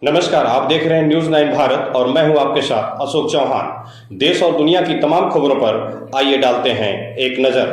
नमस्कार, आप देख रहे हैं न्यूज 9 भारत और मैं हूं आपके साथ अशोक चौहान। देश और दुनिया की तमाम खबरों पर आइए डालते हैं एक नजर।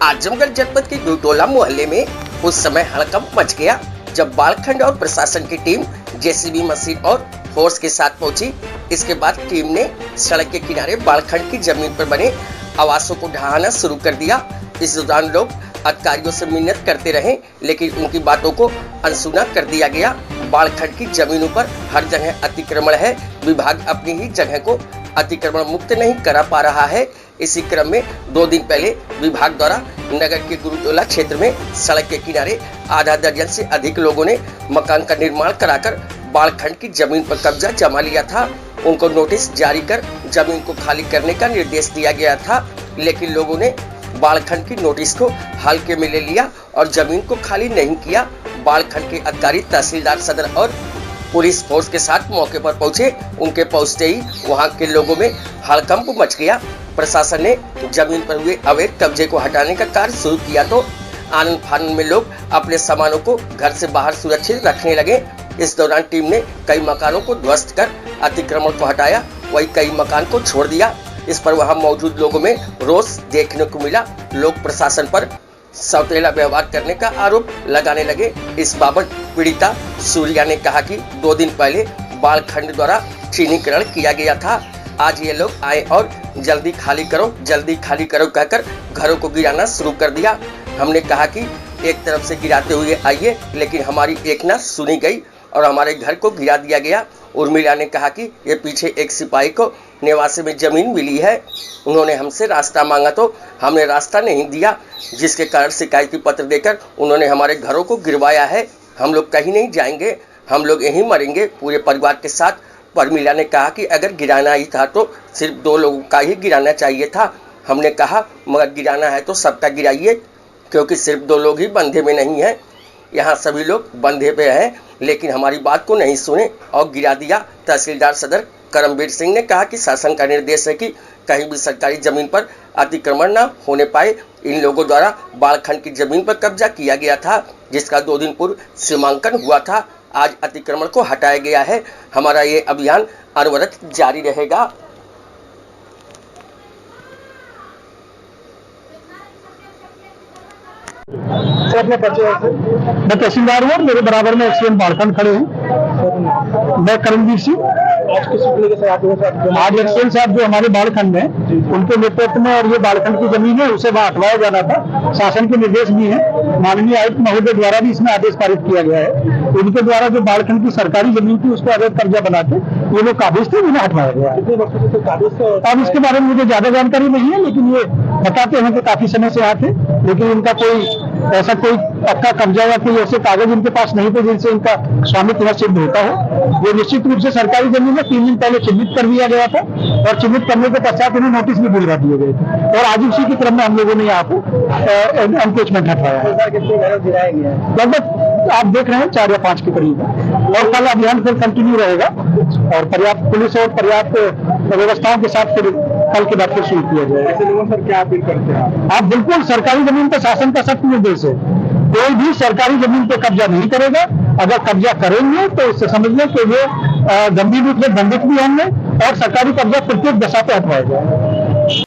आजमगढ़ जनपद के गुटोला मोहल्ले में उस समय हड़कंप मच गया जब बालखंड और प्रशासन की टीम जेसीबी मशीन और फोर्स के साथ पहुंची। इसके बाद टीम ने सड़क के किनारे बालखंड की जमीन पर बने आवासों को ढहाना शुरू कर दिया। इस दौरान लोग अधिकारियों से मिन्नत करते रहे, लेकिन उनकी बातों को अनसुना कर दिया गया। बालखंड की जमीनों पर हर जगह अतिक्रमण है। विभाग अपनी ही जगह को अतिक्रमण मुक्त नहीं करा पा रहा है। इसी क्रम में 2 दिन पहले विभाग द्वारा नगर के गुरुटोला क्षेत्र में सड़क के किनारे आधा दर्जन से अधिक लोगों ने मकान का निर्माण कराकर बालखंड की जमीन पर कब्जा जमा लिया था। उनको नोटिस जारी कर जमीन को खाली करने का निर्देश दिया गया था, लेकिन लोगों ने बालखंड की नोटिस को हल्के में ले लिया और जमीन को खाली नहीं किया। बालखंड के अधिकारी तहसीलदार सदर और पुलिस फोर्स के साथ मौके पर पहुंचे। उनके पहुंचते ही वहां के लोगों में हड़कंप मच गया। प्रशासन ने जमीन पर हुए अवैध कब्जे को हटाने का कार्य शुरू किया तो आनंद फानंद में लोग अपने सामानों को घर से बाहर सुरक्षित रखने लगे। इस दौरान टीम ने कई मकानों को ध्वस्त कर अतिक्रमण को हटाया, वही कई मकान को छोड़ दिया। इस पर वहां मौजूद लोगों में रोष देखने को मिला। लोग प्रशासन पर सौतेला व्यवहार करने का आरोप लगाने लगे। इस बाबत पीड़िता सूर्या ने कहा कि 2 दिन पहले बालखंड द्वारा चिन्हीकरण किया गया था। आज ये लोग आए और जल्दी खाली करो कहकर घरों को गिराना शुरू कर दिया। हमने कहा कि एक तरफ से गिराते हुए आइए, लेकिन हमारी एक ना सुनी गई और हमारे घर को गिरा दिया गया। उर्मिला ने कहा कि ये पीछे एक सिपाही को निवासी में जमीन मिली है। उन्होंने हमसे रास्ता मांगा तो हमने रास्ता नहीं दिया, जिसके कारण शिकायती पत्र देकर उन्होंने हमारे घरों को गिरवाया है। हम लोग कहीं नहीं जाएंगे, हम लोग यहीं मरेंगे पूरे परिवार के साथ। उर्मिला ने कहा कि अगर गिराना ही था तो सिर्फ 2 लोगों का ही गिराना चाहिए था। हमने कहा मगर गिराना है तो सबका गिराइए, क्योंकि सिर्फ 2 लोग ही बंधे में नहीं है, यहाँ सभी लोग बंधे पे हैं। लेकिन हमारी बात को नहीं सुने और गिरा दिया। तहसीलदार सदर करमवीर सिंह ने कहा कि शासन का निर्देश है कि कहीं भी सरकारी जमीन पर अतिक्रमण न होने पाए। इन लोगों द्वारा बालखंड की जमीन पर कब्जा किया गया था, जिसका 2 दिन पूर्व सीमांकन हुआ था। आज अतिक्रमण को हटाया गया है। हमारा ये अभियान अनवरत जारी रहेगा। अपने परिचय से मैं तहसीलदार हूँ, मेरे बराबर में एक्सीएम बालखंड खड़े हैं। मैं करमवीर सिंह। आज किस के साथ आज एक्सीएम साहब जो हमारे बालखंड में उनके नेतृत्व में, और ये बालखंड की जमीन है उसे वहाँ हटवाया जाना था। शासन के निर्देश भी है, माननीय आयुक्त महोदय द्वारा भी इसमें आदेश पारित किया गया है। उनके द्वारा जो बालखंड की सरकारी जमीन थी उसको अवैध कब्जा बना के ये लोग काबिज थे, उन्हें हटवाया गया है। अब इसके बारे में मुझे ज्यादा जानकारी नहीं है, लेकिन ये बताते हैं कि काफी समय से यहाँ थे, लेकिन इनका ऐसा कोई पक्का कब्जा या कोई ऐसे कागज इनके पास नहीं थे जिनसे इनका स्वामित्व सिद्ध होता है। ये निश्चित रूप से सरकारी जमीन में 3 दिन पहले चिन्हित कर दिया गया था और चिन्हित करने के पश्चात इन्हें नोटिस भी दिलवा दिए गए थे, और आज उसी के क्रम में हम लोगों ने यहाँ पे एनक्रोचमेंट हटवाया है। लगभग आप देख रहे हैं 4 या 5 के करीब है, और कल अभियान फिर कंटिन्यू रहेगा और पर्याप्त पुलिस और पर्याप्त व्यवस्थाओं के साथ फिर कल के बाद फिर शुरू किया जाएगा। ऐसे लोगों पर क्या अपील करते हैं आप? बिल्कुल, सरकारी जमीन पर शासन का सख्त निर्देश है, कोई भी सरकारी जमीन पे कब्जा नहीं करेगा। अगर कब्जा करेंगे तो इससे समझ लें कि वे गंभीर रूप से दंडित भी होंगे और सरकारी कब्जा प्रत्येक दशा पे हटवाया जाएगा।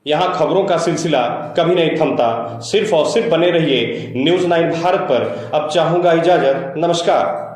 यहाँ खबरों का सिलसिला कभी नहीं थमता। सिर्फ और सिर्फ बने रहिए न्यूज 9 भारत पर। अब चाहूंगा इजाजत। नमस्कार।